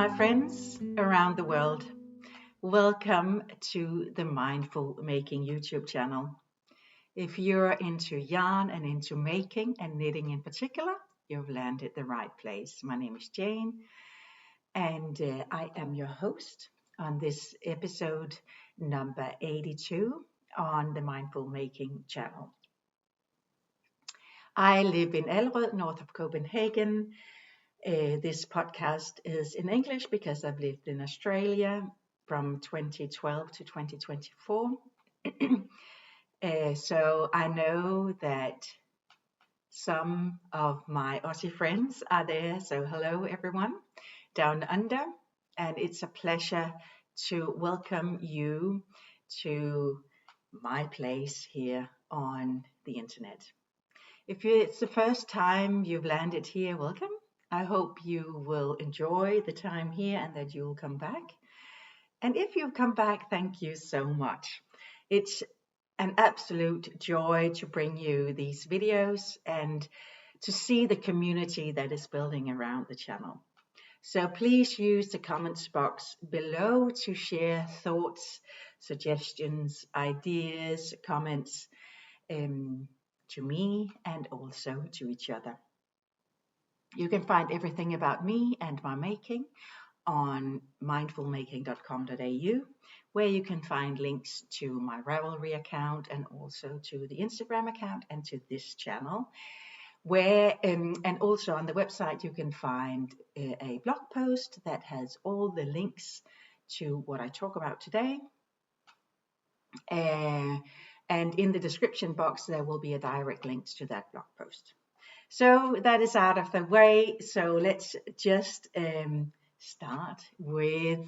my friends around the world. Welcome to the Mindful Making YouTube channel. If you're into yarn and into making and knitting in particular, you've landed the right place. My name is Jane, and I am your host on this episode number 82 on the Mindful Making channel. I live in Allerød, north of Copenhagen. This podcast is in English because I've lived in Australia from 2012 to 2024. So I know that some of my Aussie friends are there. So hello everyone down under. And it's a pleasure to welcome you to my place here on the internet. If it's the first time you've landed here, welcome. I hope you will enjoy the time here and that you'll come back. And if you've come back, thank you so much. It's an absolute joy to bring you these videos and to see the community that is building around the channel. So please use the comments box below to share thoughts, suggestions, ideas, comments to me and also to each other. You can find everything about me and my making on mindfulmaking.com.au, where you can find links to my Ravelry account and also to the Instagram account and to this channel. Where and also on the website you can find a blog post that has all the links to what I talk about today. And in the description box there will be a direct link to that blog post. So that is out of the way. So let's just start with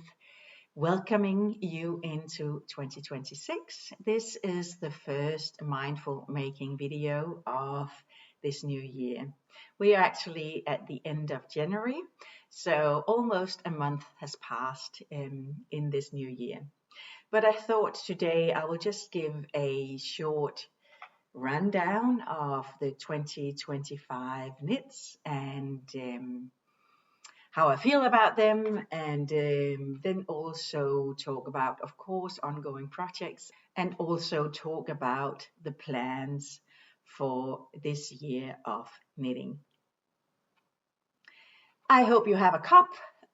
welcoming you into 2026. This is the first mindful making video of this new year. We are actually at the end of January, so almost a month has passed in this new year. But I thought today I will just give a short rundown of the 2025 knits and how I feel about them, and then also talk about, of course, ongoing projects, and also talk about the plans for this year of knitting. I hope you have a cup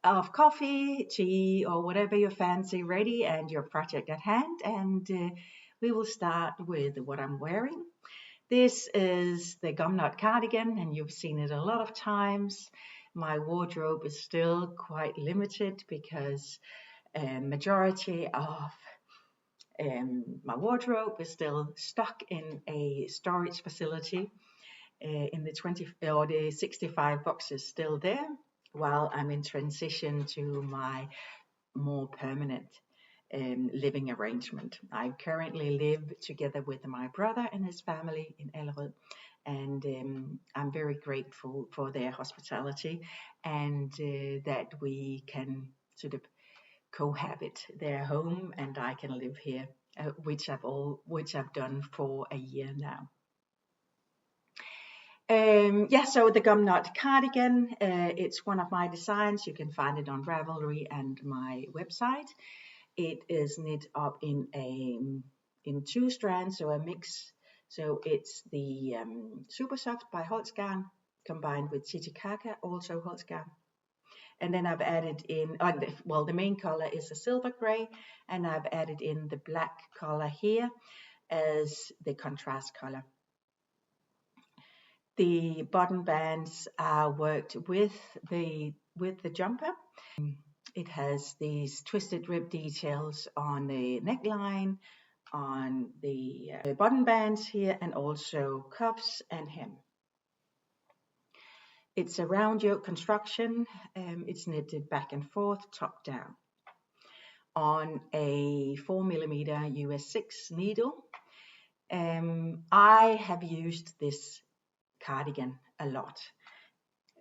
of coffee, tea, or whatever you fancy ready and your project at hand, and we will start with what I'm wearing. This is the Gumnut cardigan, and you've seen it a lot of times. My wardrobe is still quite limited because majority of my wardrobe is still stuck in a storage facility in the 20 or the 65 boxes still there, while I'm in transition to my more permanent living arrangement. I currently live together with my brother and his family in Allerød, and I'm very grateful for their hospitality and that we can sort of cohabit their home and I can live here, which I've done for a year now. So the Gumnut cardigan, it's one of my designs. You can find it on Ravelry and my website. It is knit up in two strands, so a mix. So it's the Super Soft by Holzgarn combined with Titicaca, also Holzgarn. And then I've added in, the main color is a silver gray, and I've added in the black color here as the contrast color. The button bands are worked with the jumper. It has these twisted rib details on the neckline, on the button bands here, and also cuffs and hem. It's a round yoke construction. It's knitted back and forth, top down, on a 4mm US 6 needle. I have used this cardigan a lot.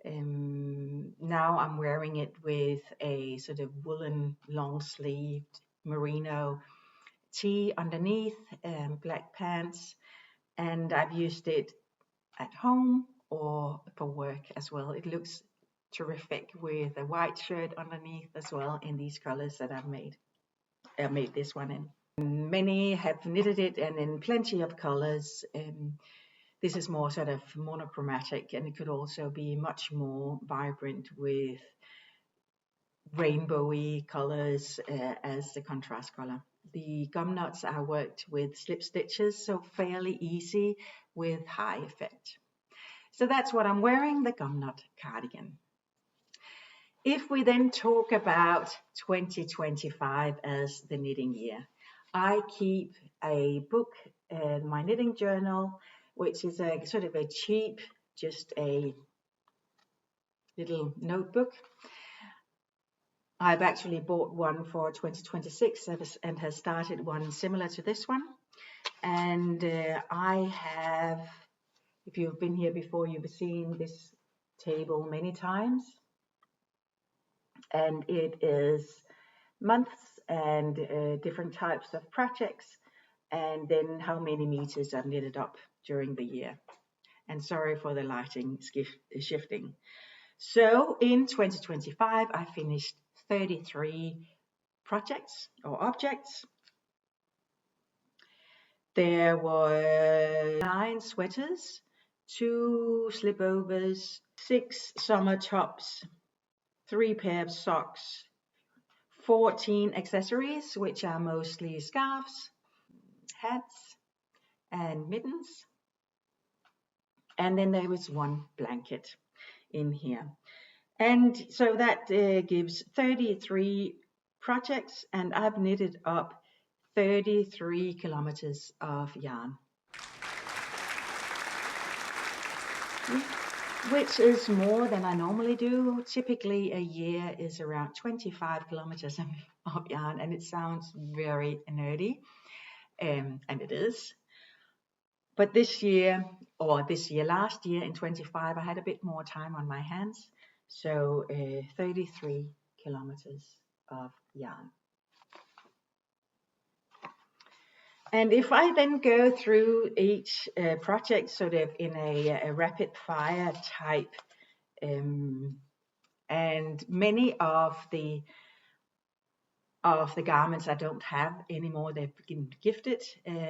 Now I'm wearing it with a sort of woolen long-sleeved merino tee underneath, black pants, and I've used it at home or for work as well. It looks terrific with a white shirt underneath as well in these colors that I've made. I made this one in. Many have knitted it and in plenty of colors. This is more sort of monochromatic, and it could also be much more vibrant with rainbowy colors as the contrast color. The gumnuts I worked with slip stitches, so fairly easy with high effect. So that's what I'm wearing, the Gumnut cardigan. If we then talk about 2025 as the knitting year, I keep a book, my knitting journal, which is a sort of a cheap, just a little notebook. I've actually bought one for 2026 and has started one similar to this one. And I have, if you've been here before, you've seen this table many times. And it is months and different types of projects, and then how many meters I've knitted up during the year. And sorry for the lighting shifting. So in 2025, I finished 33 projects or objects. There were 9 sweaters, 2 slipovers, 6 summer tops, 3 pairs of socks, 14 accessories, which are mostly scarves, hats, and mittens. And then there was 1 blanket in here. And so that gives 33 projects, and I've knitted up 33 kilometers of yarn, which is more than I normally do. Typically a year is around 25 kilometers of yarn, and it sounds very nerdy, and it is. But last year in 25, I had a bit more time on my hands. So 33 kilometers of yarn. And if I then go through each project sort of in a rapid fire type, and many of the garments I don't have anymore, they've been gifted,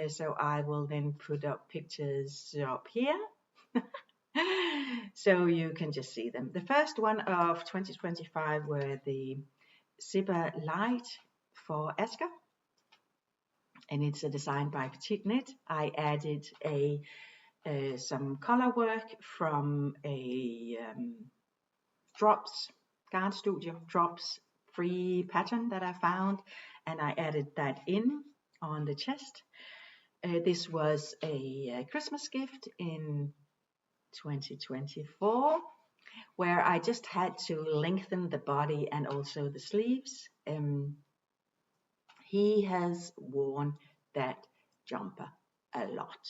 so I will then put up pictures up here. So you can just see them. The first one of 2025 were the zipper light for Asger, and it's a design by Petite Knit. I added some color work from a Garn Studio Drops free pattern that I found, and I added that in on the chest. This was a Christmas gift in 2024, where I just had to lengthen the body and also the sleeves. He has worn that jumper a lot.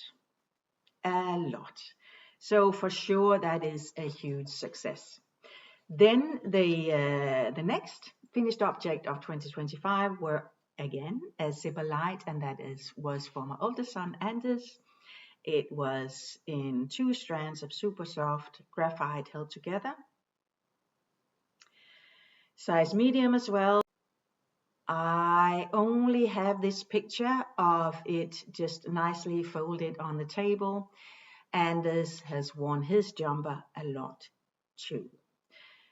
So for sure that is a huge success. Then the next finished object of 2025 were again a zipper light, and that was for my oldest son Anders. It was in 2 strands of super soft graphite held together, size medium as well. I only have this picture of it just nicely folded on the table. Anders has worn his jumper a lot too.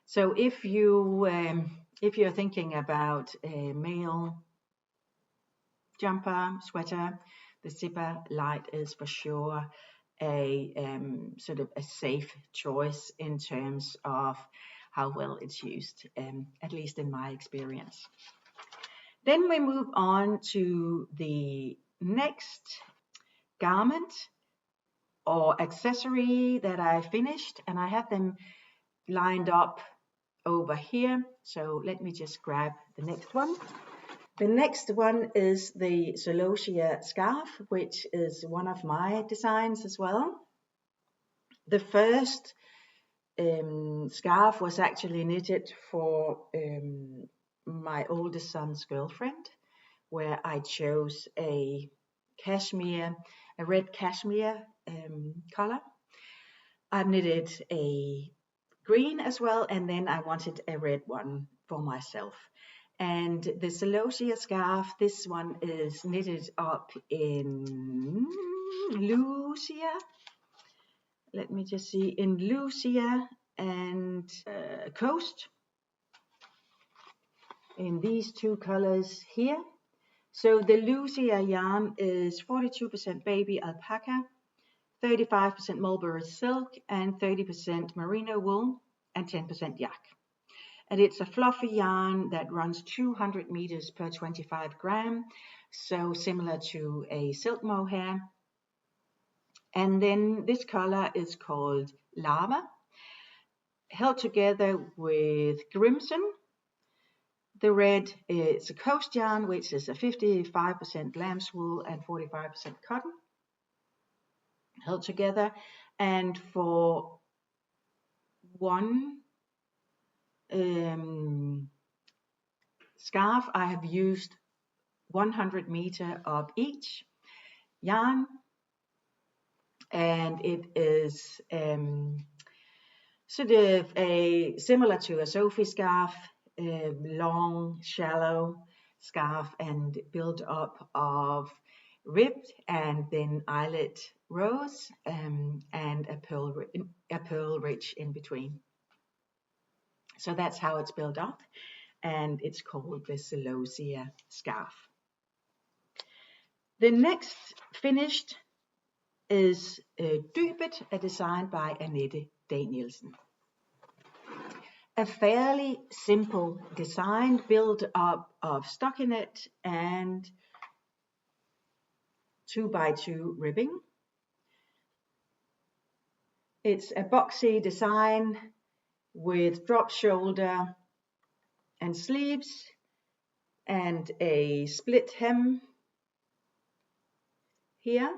So if you're thinking about a male jumper, sweater, the zipper light is for sure a sort of a safe choice in terms of how well it's used, at least in my experience. Then we move on to the next garment or accessory that I finished, and I have them lined up over here. So let me just grab the next one. The next one is the Celosia scarf, which is one of my designs as well. The first scarf was actually knitted for my oldest son's girlfriend, where I chose a red cashmere color. I've knitted a green as well, and then I wanted a red one for myself. And the celosia scarf, this one is knitted up in Lucia. Let me just see, in Lucia and Coast, in these two colors here. So the Lucia yarn is 42% baby alpaca, 35% mulberry silk, and 30% merino wool, and 10% yak. And it's a fluffy yarn that runs 200 meters per 25 gram, so similar to a silk mohair. And then this color is called Lava, held together with Crimson. The red is a Coast yarn, which is a 55% lamb's wool and 45% cotton, held together. And for one scarf, I have used 100 meter of each yarn, and it is sort of similar to a Sophie scarf, long, shallow scarf, and built up of ribbed and then eyelet rows, and a pearl ridge in between. So that's how it's built up, and it's called the celosia scarf. The next finished is Dybet, a design by Annette Danielsen. A fairly simple design built up of stockinette and 2x2 ribbing. It's a boxy design with drop shoulder and sleeves and a split hem here.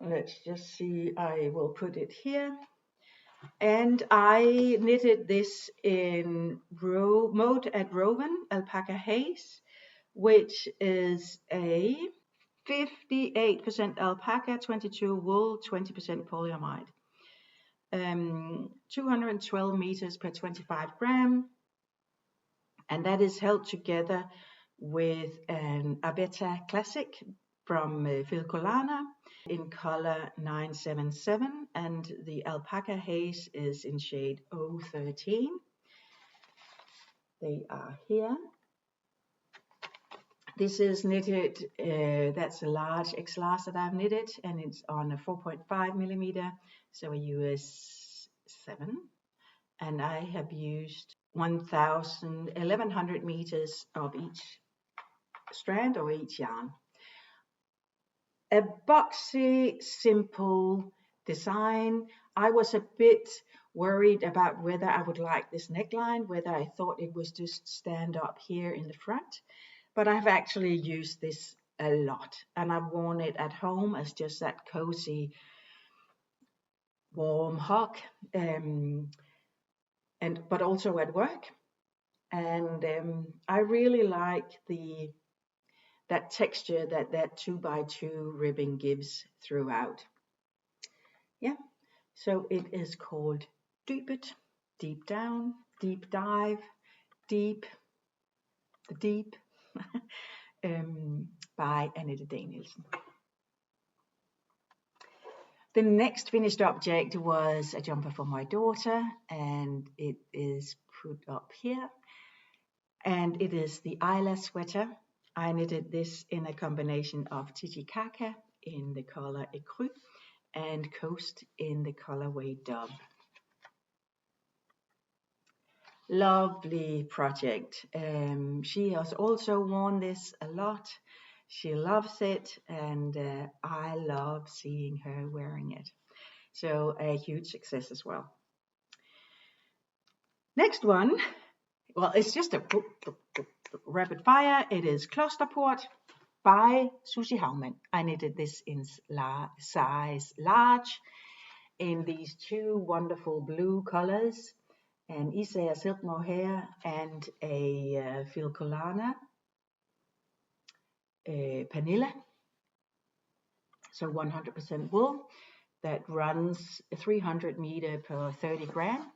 Let's just see, I will put it here. And I knitted this in mode at Rowan Alpaca Haze, which is a 58% alpaca, 22 wool, 20% polyamide. 212 meters per 25 gram. And that is held together with an Abeta Classic from Filcolana in color 977, and the Alpaca Haze is in shade 013. They are here. This is knitted, that's a large X large that I've knitted, and it's on a 4.5 millimeter, so a US 7. And I have used 1100 meters of each strand or each yarn. A boxy, simple design. I was a bit worried about whether I would like this neckline, whether I thought it was just stand up here in the front, but I've actually used this a lot, and I've worn it at home as just that cozy, warm hug, but also at work. And I really like that texture that 2x2 ribbing gives throughout. Yeah, so it is called Dybet, deep down, deep dive, deep, the deep, by Annette Danielsen. The next finished object was a jumper for my daughter, and it is put up here. And it is the Isla sweater. I knitted this in a combination of Titicaca in the color Ecru and Coast in the colorway Dove. Lovely project. She has also worn this a lot. She loves it, and I love seeing her wearing it. So a huge success as well. Next one, well, it's just a rapid fire. It is Klosterport by Susie Haumann. I knitted this in size large in these two wonderful blue colors, an Isaiah silk mohair and a Filcolana Panilla. so 100% wool, that runs 300 meter per 30 gram.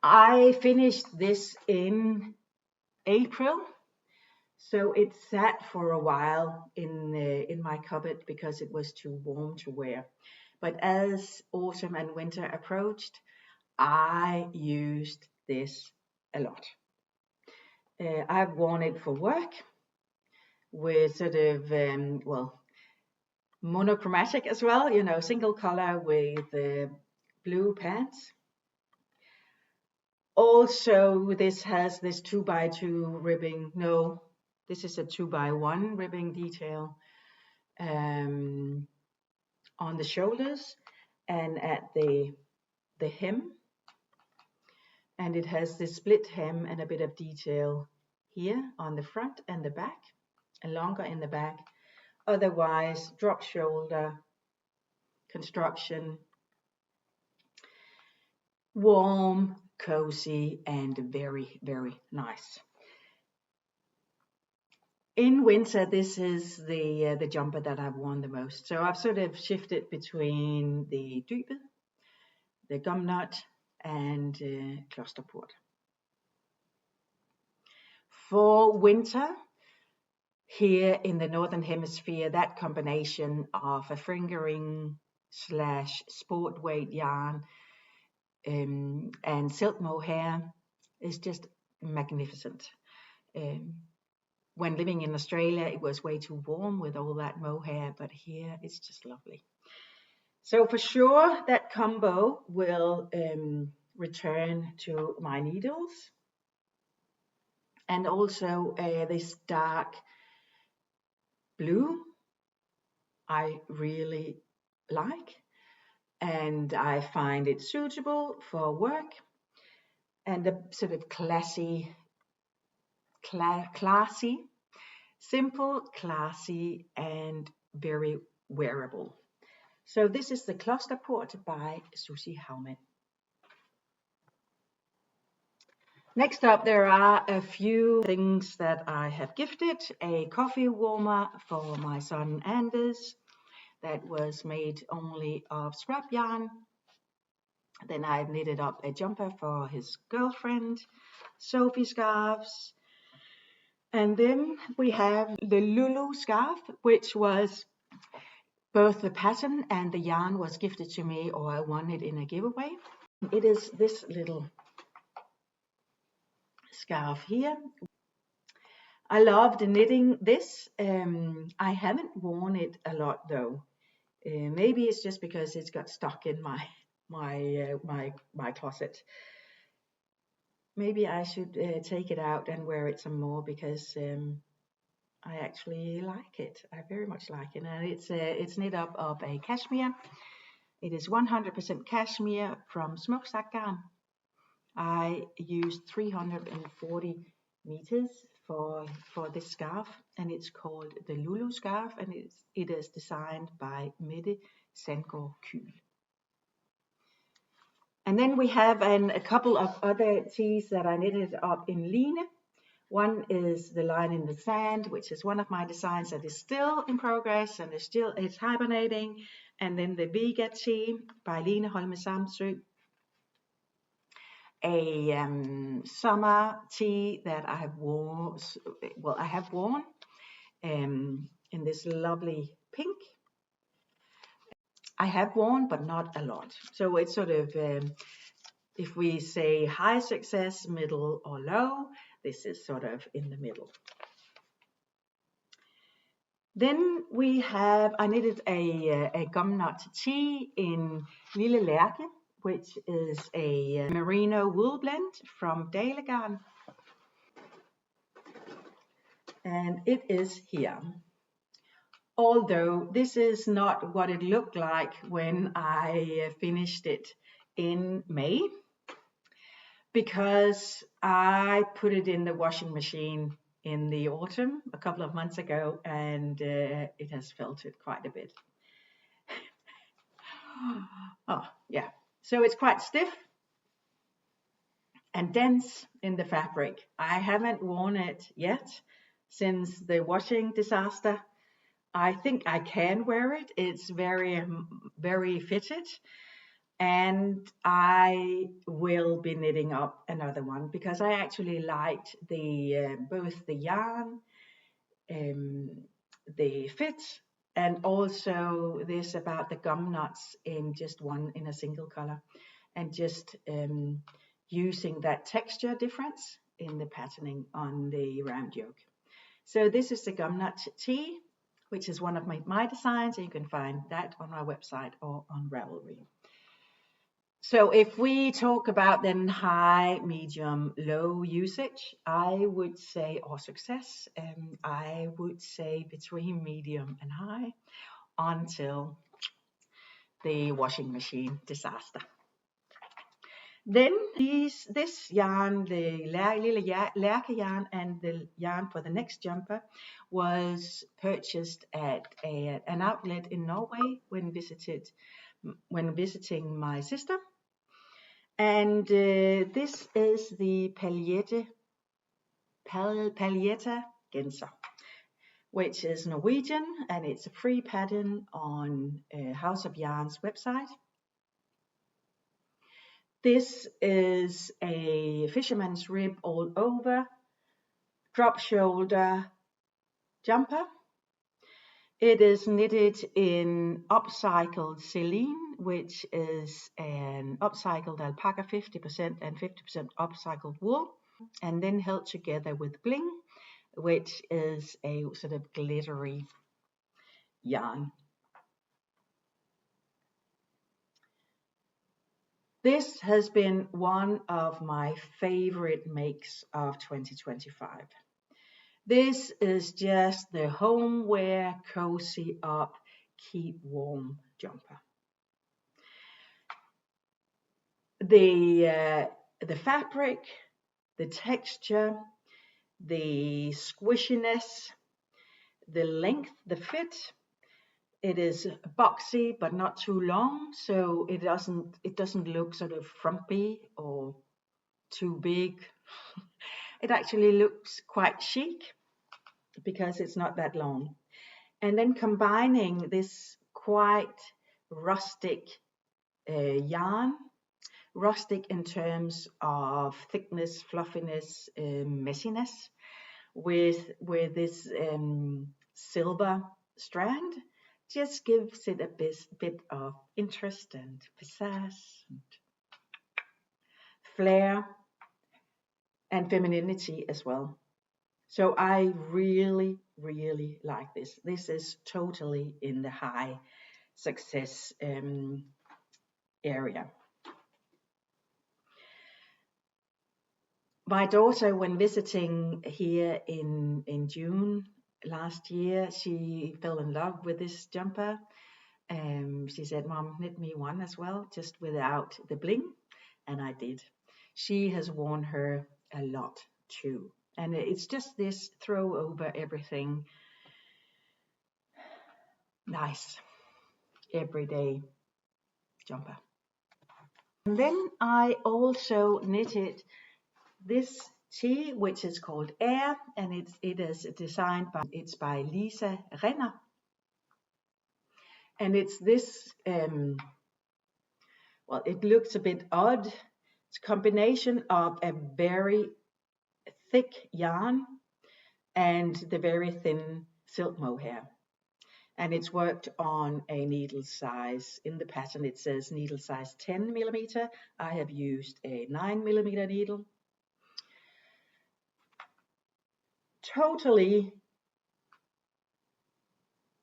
I finished this in April, so it sat for a while in my cupboard because it was too warm to wear. But as autumn and winter approached, I used this a lot. I've worn it for work with sort of, monochromatic as well, single color with blue pants. Also, this has this 2x2 ribbing. No, this is a 2x1 ribbing detail on the shoulders and at the hem. And it has this split hem and a bit of detail here on the front and the back, and longer in the back. Otherwise, drop shoulder construction, warm, cozy, and very, very nice. In winter, this is the jumper that I've worn the most. So I've sort of shifted between the dybet, the Gumnut, and Klosterport. For winter, here in the Northern Hemisphere, that combination of a fingering / sport weight yarn and silk mohair is just magnificent. When living in Australia, it was way too warm with all that mohair, but here it's just lovely. So for sure, that combo will return to my needles. And also this dark blue, I really like. And I find it suitable for work. And the sort of classy, simple, classy, and very wearable. So this is the Klosterport by Susie Haumann. Next up, there are a few things that I have gifted. A coffee warmer for my son Anders that was made only of scrap yarn. Then I've knitted up a jumper for his girlfriend, Sophie scarves. And then we have the Lulu scarf, which was both the pattern and the yarn was gifted to me, or I won it in a giveaway. It is this little scarf here. I loved knitting this. I haven't worn it a lot though. Maybe it's just because it's got stuck in my closet. Maybe I should take it out and wear it some more because I actually like it. I very much like it, and it's knit up of a cashmere. It is 100% cashmere from smokestack yarn. I used 340 meters for this scarf, and it's called the Lulu scarf, and it is designed by Mette Sandgaard Kyhl. And then we have a couple of other tees that I knitted up in line. One is the Line in the Sand, which is one of my designs that is still in progress and it's hibernating. And then the Vega tee by Line Holme Samsø. A summer tee that I have worn in this lovely pink. I have worn, but not a lot. So it's sort of, if we say high success, middle, or low, this is sort of in the middle. Then I knitted a Gumnut tee in Lille Lærke, which is a merino wool blend from Dalegarn. And it is here. Although this is not what it looked like when I finished it in May, because I put it in the washing machine in the autumn a couple of months ago, and it has felted quite a bit. Oh, yeah. So it's quite stiff and dense in the fabric. I haven't worn it yet since the washing disaster. I think I can wear it. It's very fitted. And I will be knitting up another one because I actually liked the both the yarn, um, the fit, and also this about the gum nuts in just one in a single color, and just using that texture difference in the patterning on the round yoke. So this is the Gumnut tee, which is one of my designs, and you can find that on our website or on Ravelry. So if we talk about then high, medium, low usage, I would say, or success, I would say between medium and high until the washing machine disaster. Then this yarn, the lille lærkejern and the yarn for the next jumper was purchased at an outlet in Norway when visiting my sister. And this is the Paljetta Genser, which is Norwegian, and it's a free pattern on House of Yarn's website. This is a fisherman's rib all over, drop shoulder jumper. It is knitted in upcycled Celine, which is an upcycled alpaca 50% and 50% upcycled wool, and then held together with bling, which is a sort of glittery yarn. This has been one of my favorite makes of 2025. This is just the homeware, cozy up, keep warm jumper. The fabric, the texture, the squishiness, the length, the fit. It is boxy but not too long, so it doesn't look sort of frumpy or too big. It actually looks quite chic because it's not that long. And then combining this quite rustic yarn, rustic in terms of thickness, fluffiness, messiness, with this silver strand, just gives it a bit of interest and pizzazz and flair and femininity as well. So I really, really like this. This is totally in the high success area. My daughter, when visiting here in June last year, she fell in love with this jumper. She said, "Mom, knit me one as well, just without the bling." And I did. She has worn her a lot too. And it's just this throw over everything nice everyday jumper. And then I also knitted this tee, which is called Air, and it is designed by Lisa Renner. And it's this, well, it looks a bit odd. It's a combination of a very thick yarn and the very thin silk mohair. And it's worked on a needle size. In the pattern, it says needle size 10 millimeter. I have used a 9 millimeter needle. Totally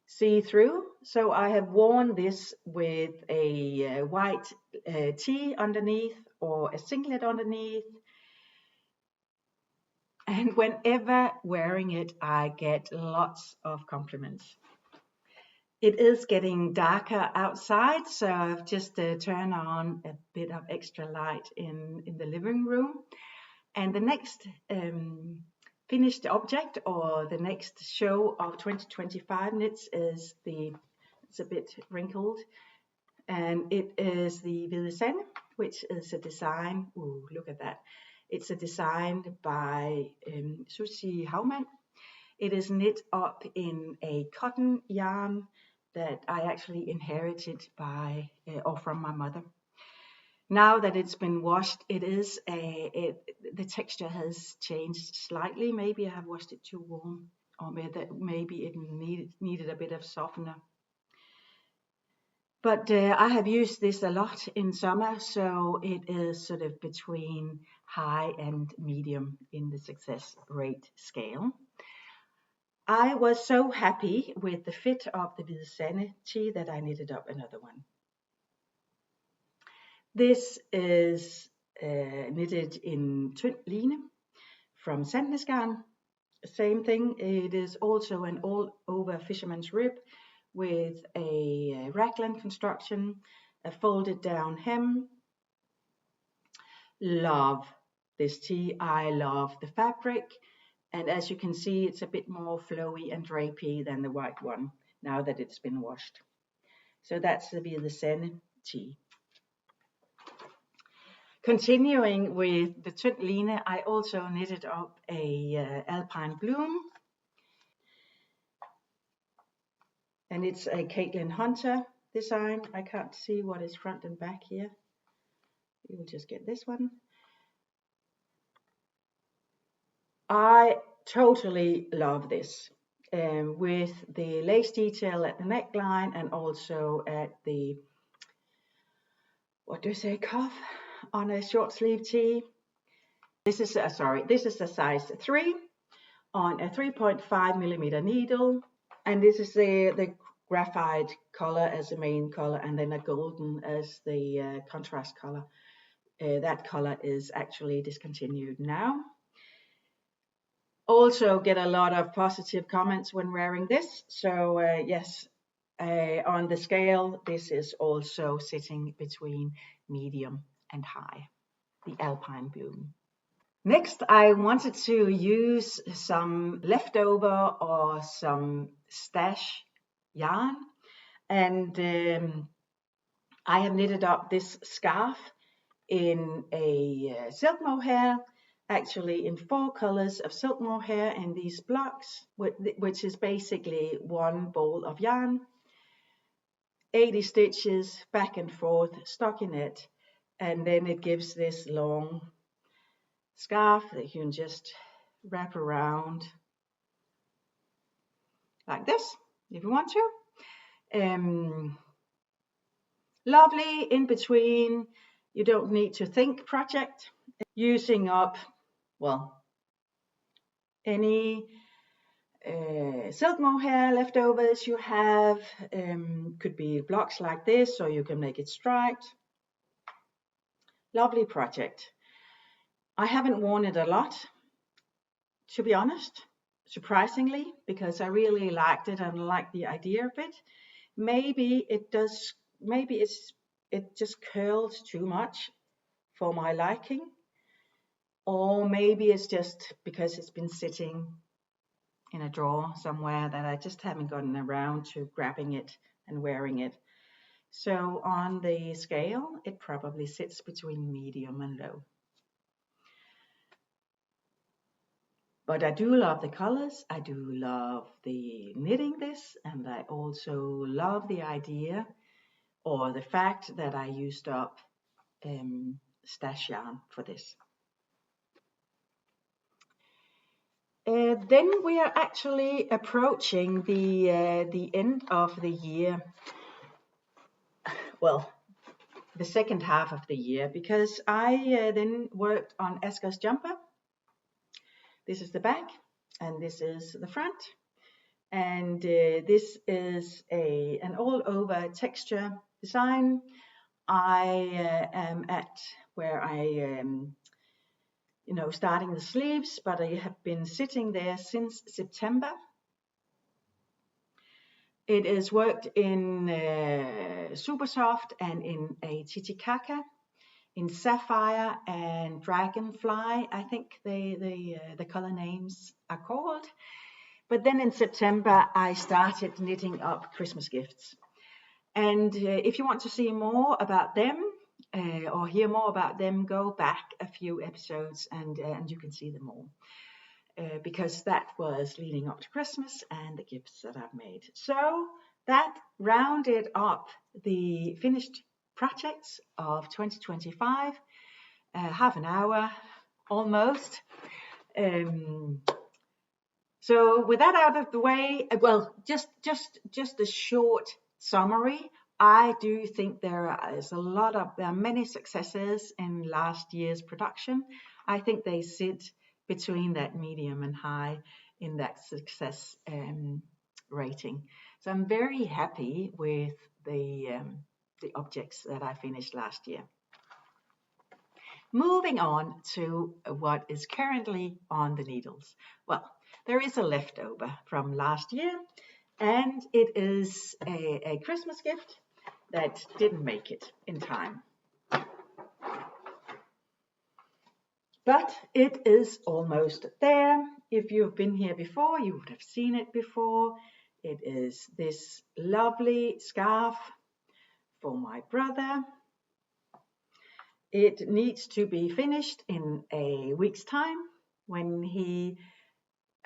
see-through. So I have worn this with a white tee underneath or a singlet underneath. And whenever wearing it, I get lots of compliments. It is getting darker outside, so I've just turned on a bit of extra light in the living room. And the next finished object, or the next show of 2025 knits, is it's a bit wrinkled, and it is the Hvide Sande, which is a design. Ooh, look at that! It's a design by Susie Haumann. It is knit up in a cotton yarn that I actually inherited or from my mother. Now that it's been washed, the texture has changed slightly. Maybe I have washed it too warm, or maybe it needed a bit of softener. But I have used this a lot in summer, so it is sort of between high and medium in the success rate scale. I was so happy with the fit of the Hvide Sande tee that I knitted up another one. This is knitted in tynd line from Sandnesgarn. Same thing, it is also an all-over fisherman's rib with a raglan construction, a folded down hem. Love this tee, I love the fabric, and as you can see, it's a bit more flowy and drapey than the white one now that it's been washed. So that's the Hvide Sande tee. Continuing with the tynd line, I also knitted up a alpine bloom, and it's a Caitlin Hunter design. I can't see what is front and back here. You will just get this one. I totally love this with the lace detail at the neckline and also at the, cuff on a short sleeve tee. This is a size 3 on a 3.5 millimeter needle, and this is the graphite color as the main color, and then a golden as the contrast color. That color is actually discontinued now. Also get a lot of positive comments when wearing this. So yes, on the scale, this is also sitting between medium and high, the alpine bloom. Next, I wanted to use some leftover or some stash yarn, and I have knitted up this scarf in a silk mohair, actually in 4 colors of silk mohair in these blocks, which is basically one ball of yarn, 80 stitches back and forth stockinette, and then it gives this long scarf that you can just wrap around like this if you want to. Lovely in between, you don't need to think project, using up, well, any silk mohair leftovers you have. Could be blocks like this, or you can make it striped. Lovely project. I haven't worn it a lot, to be honest, surprisingly, because I really liked it and liked the idea of it. Maybe it just curls too much for my liking, or maybe it's just because it's been sitting in a drawer somewhere that I just haven't gotten around to grabbing it and wearing it. So on the scale, it probably sits between medium and low. But I do love the colors, I do love the knitting this, and I also love the idea or the fact that I used up stash yarn for this. Then we are actually approaching the end of the year. Well, the second half of the year, because I then worked on Asger's jumper. This is the back, and this is the front, and this is an all-over texture design. I am at where I starting the sleeves, but I have been sitting there since September. It is worked in super soft and in a titicaca, in sapphire and dragonfly, I think the color names are called. But then in September I started knitting up Christmas gifts. And if you want to see more about them or hear more about them, go back a few episodes and you can see them all. because that was leading up to Christmas and the gifts that I've made. So that rounded up the finished projects of 2025, half an hour almost. So with that out of the way, well, just a short summary. I do think there are many successes in last year's production. I think they sit between that medium and high in that success rating. So I'm very happy with the objects that I finished last year. Moving on to what is currently on the needles. Well, there is a leftover from last year, and it is a Christmas gift that didn't make it in time. But it is almost there. If you've been here before, you would have seen it before. It is this lovely scarf for my brother. It needs to be finished in a week's time when he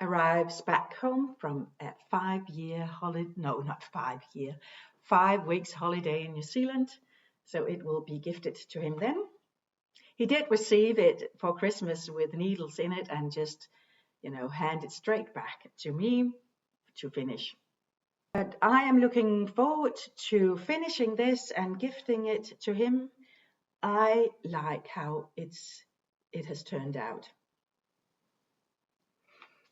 arrives back home from a 5-year holiday, no, not 5 year, 5 weeks holiday in New Zealand. So it will be gifted to him then. He did receive it for Christmas with needles in it and just, hand it straight back to me to finish. But I am looking forward to finishing this and gifting it to him. I like how it has turned out.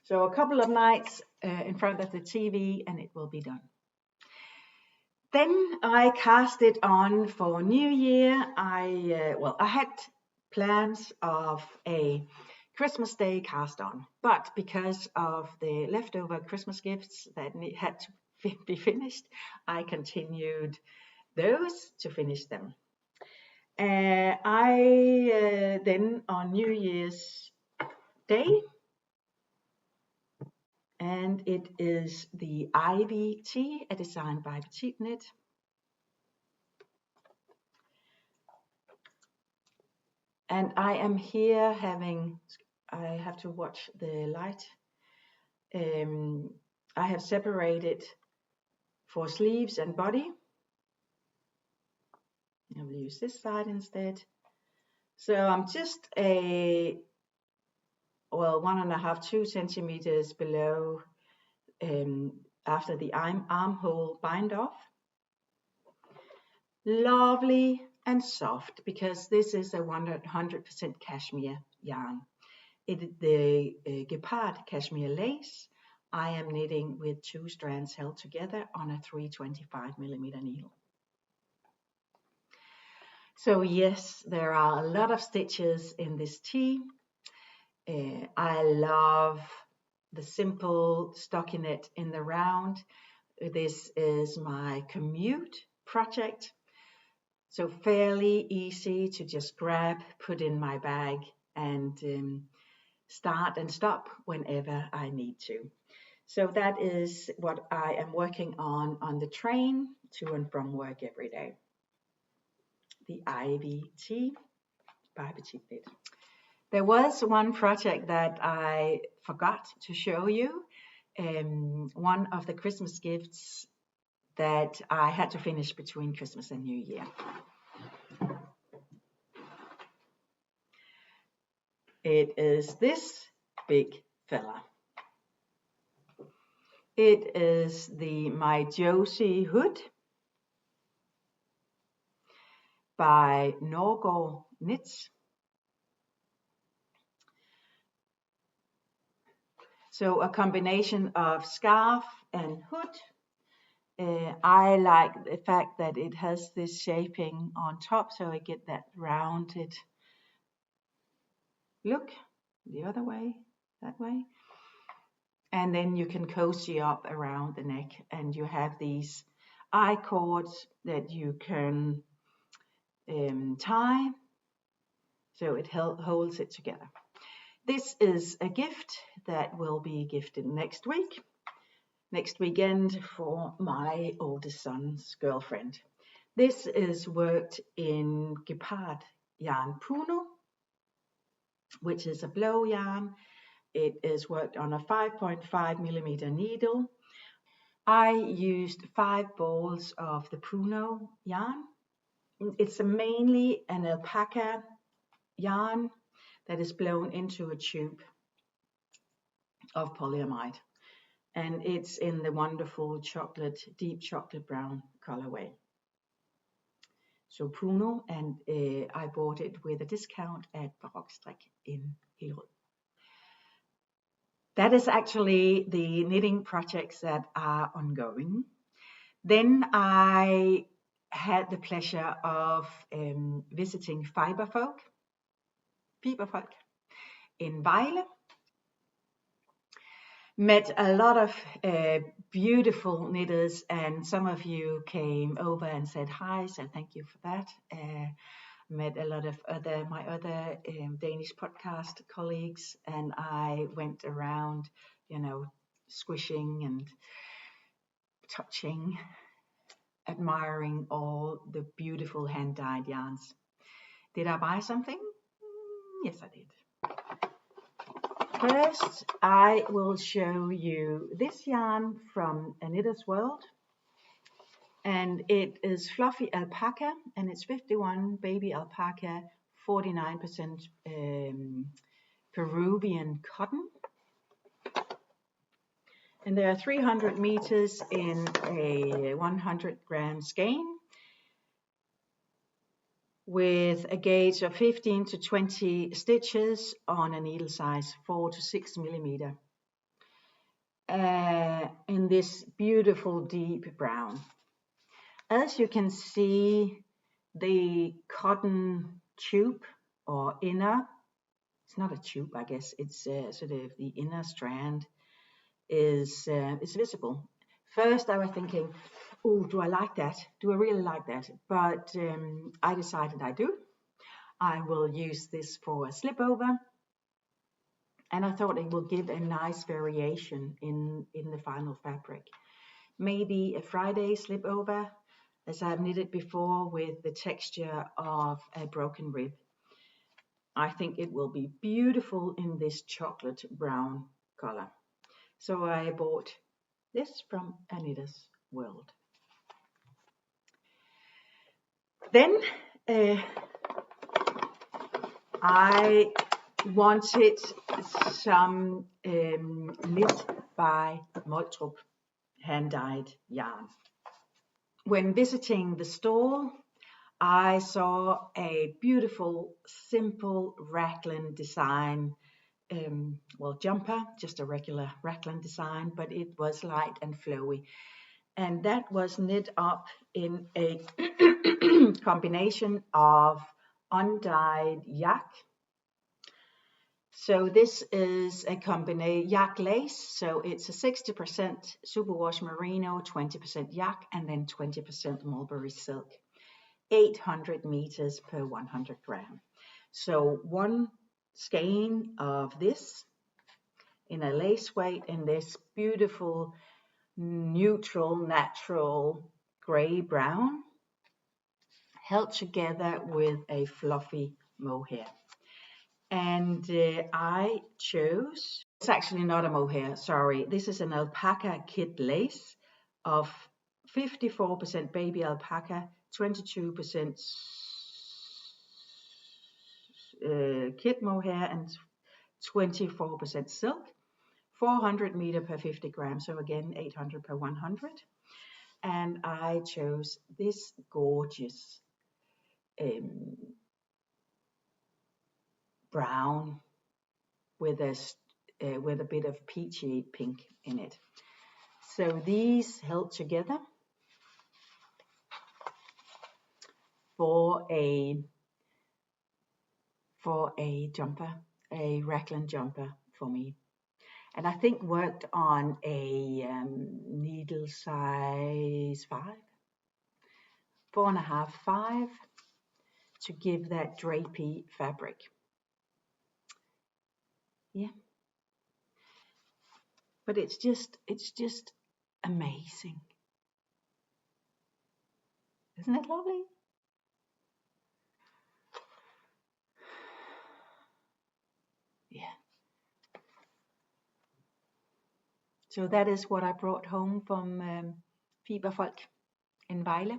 So a couple of nights in front of the TV and it will be done. Then I cast it on for New Year. I had plans of a Christmas Day cast on, but because of the leftover Christmas gifts that had to be finished, I continued those to finish them. I then on New Year's Day, and it is the Ivy Tea, a design by Petite Knit. And I am here I have to watch the light. I have separated for sleeves and body. I will use this side instead. So I'm just 1.5-2 centimeters below after the armhole bind off. Lovely and soft because this is a 100% cashmere yarn. The Gepard cashmere lace I am knitting with 2 strands held together on a 325mm needle. So yes, there are a lot of stitches in this tee. I love the simple stockinette in the round. This is my commute project. So fairly easy to just grab, put in my bag and start and stop whenever I need to. So that is what I am working on the train to and from work every day. The Ivy Tea by Petite Knit. There was one project that I forgot to show you. One of the Christmas gifts that I had to finish between Christmas and New Year. It is this big fella. It is the My Josie hood by Norgård Knits. So a combination of scarf and hood. I like the fact that it has this shaping on top, so I get that rounded look the other way, that way. And then you can cozy up around the neck, and you have these eye cords that you can tie, so it holds it together. This is a gift that will be gifted next weekend for my oldest son's girlfriend. This is worked in Gepard yarn Puno, which is a blow yarn. it is worked on a 5.5 millimeter needle. I used 5 balls of the Pruno yarn. It's mainly an alpaca yarn that is blown into a tube of polyamide, and it's in the wonderful chocolate, deep chocolate brown colorway. So Pruno, and I bought it with a discount at Barokstrik in Hillerød. That is actually the knitting projects that are ongoing. Then I had the pleasure of visiting Fiberfolk in Vejle. Met a lot of beautiful knitters, and some of you came over and said hi, so thank you for that. Met a lot of my other Danish podcast colleagues, and I went around, squishing and touching, admiring all the beautiful hand-dyed yarns. Did I buy something? Yes, I did. First, I will show you this yarn from A Knitter's World, and it is fluffy alpaca, and it's 51 baby alpaca, 49% Peruvian cotton. And there are 300 meters in a 100 gram skein with a gauge of 15 to 20 stitches on a needle size 4 to 6 millimeter. In this beautiful deep brown. As you can see, the cotton tube or inner, it's not a tube, I guess, it's sort of the inner strand is visible. First I was thinking, oh, do I like that? Do I really like that? But I decided I do. I will use this for a slip over, and I thought it will give a nice variation in the final fabric. Maybe a Friday slip over, as I've knitted before, with the texture of a broken rib. I think it will be beautiful in this chocolate brown color. So I bought this from A Knitter's World. Then I wanted some knit by Moltrup hand-dyed yarn. When visiting the stall, I saw a beautiful, simple raglan design, jumper, just a regular raglan design, but it was light and flowy. And that was knit up in a combination of undyed yak. So this is a combination yak lace, so it's a 60% superwash merino, 20% yak, and then 20% mulberry silk. 800 meters per 100 gram. So one skein of this in a lace weight in this beautiful neutral natural gray brown, held together with a fluffy mohair. And I chose, it's actually not a mohair, sorry, this is an alpaca kid lace of 54% baby alpaca, 22% kid mohair, and 24% silk. 400 meter per 50 grams, so again 800 per 100. And I chose this gorgeous brown with a bit of peachy pink in it. So these held together for a jumper, a raglan jumper for me. And I think worked on a needle size 5, 4.5, 5, to give that drapey fabric. Yeah. But it's just amazing. Isn't it lovely? Yeah. So that is what I brought home from Fiberfolk in Vejle.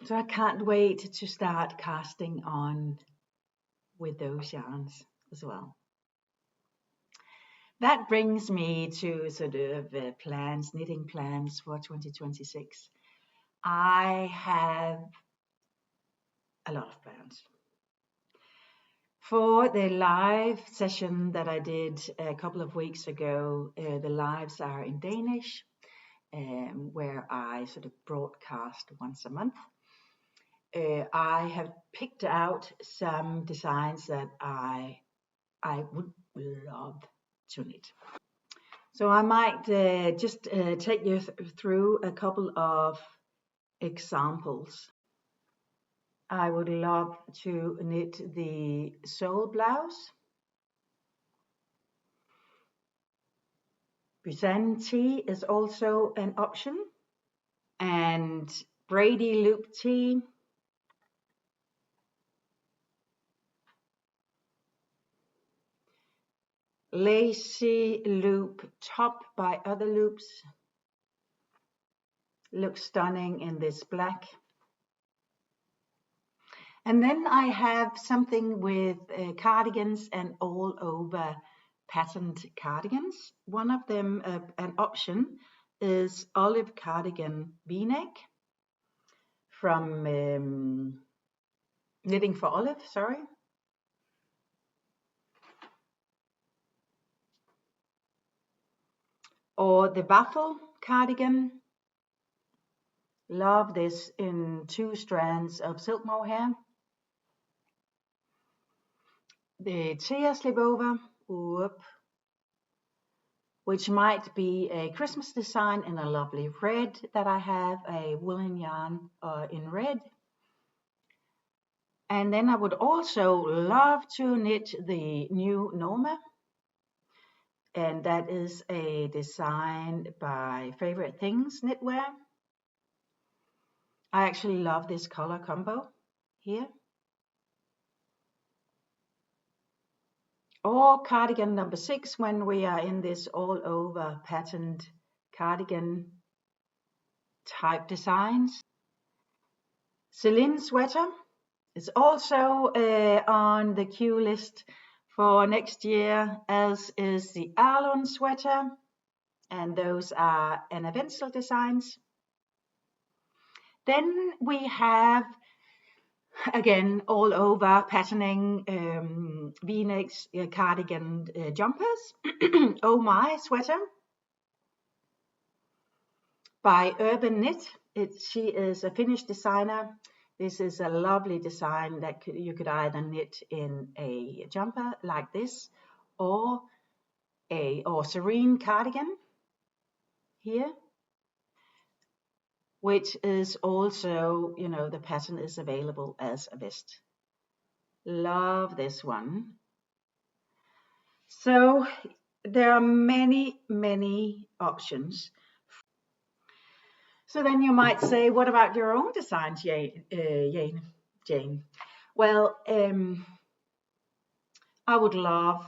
So I can't wait to start casting on with those yarns as well. That brings me to sort of knitting plans for 2026. I have a lot of plans. For the live session that I did a couple of weeks ago, the lives are in Danish, where I sort of broadcast once a month. I have picked out some designs that I would love to knit. So I might just take you through a couple of examples. I would love to knit the sole blouse. Byzantine is also an option. And Brady loop tee. Lacy loop top by Other Loops. Looks stunning in this black. And then I have something with cardigans and all over patterned cardigans. One of them, an option, is olive cardigan v-neck from Knitting for Olive, sorry. Or the baffle cardigan. Love this in 2 strands of silk mohair. The tear slip over, which might be a Christmas design in a lovely red that I have, a woolen yarn in red. And then I would also love to knit the new Norma. And that is a design by Favorite Things Knitwear. I actually love this color combo here. Or cardigan number 6 when we are in this all over patterned cardigan type designs. Celine sweater is also on the queue list for next year, as is the Arlon sweater, and those are Anna Wenzel designs. Then we have, again, all over patterning v-necks, cardigan jumpers. Oh My sweater by Urban Knit. She is a Finnish designer. This is a lovely design that you could either knit in a jumper like this, or serene cardigan here, which is also, the pattern is available as a vest. Love this one. So there are many, many options. So then you might say, what about your own designs, Jane? Well, I would love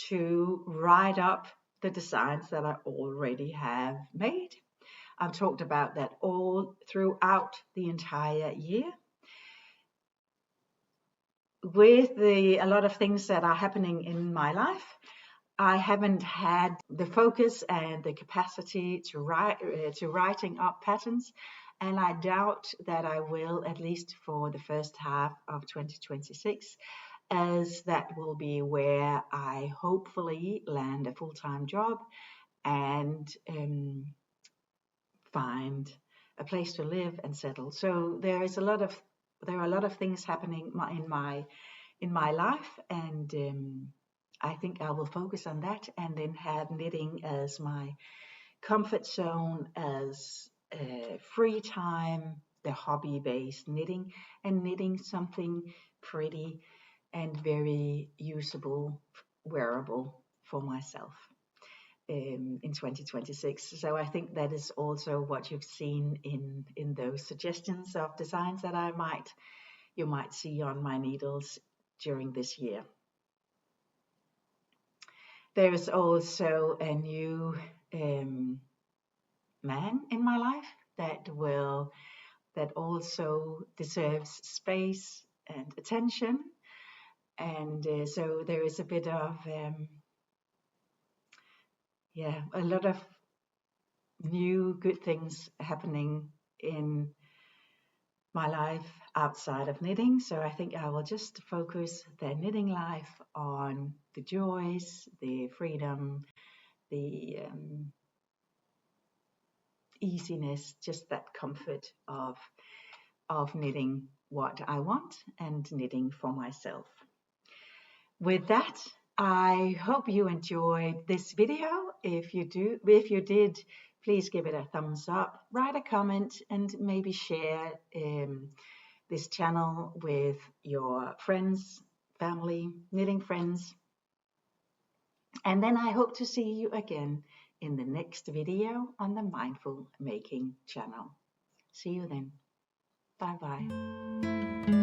to write up the designs that I already have made. I've talked about that all throughout the entire year. With a lot of things that are happening in my life, I haven't had the focus and the capacity to writing up patterns, and I doubt that I will, at least for the first half of 2026, as that will be where I hopefully land a full-time job and find a place to live and settle. So there are a lot of things happening in my life, and I think I will focus on that, and then have knitting as my comfort zone, as free time, the hobby-based knitting, and knitting something pretty and very usable, wearable for myself in 2026. So I think that is also what you've seen in those suggestions of designs that you might see on my needles during this year. There is also a new man in my life that also deserves space and attention. And so there is a bit of a lot of new good things happening in my life outside of knitting. So I think I will just focus the knitting life on the joys, the freedom, the easiness, just that comfort of knitting what I want and knitting for myself. With that, I hope you enjoyed this video. If you did, please give it a thumbs up, write a comment, and maybe share this channel with your friends, family, knitting friends. And then I hope to see you again in the next video on the Mindful Making channel. See you then. Bye bye.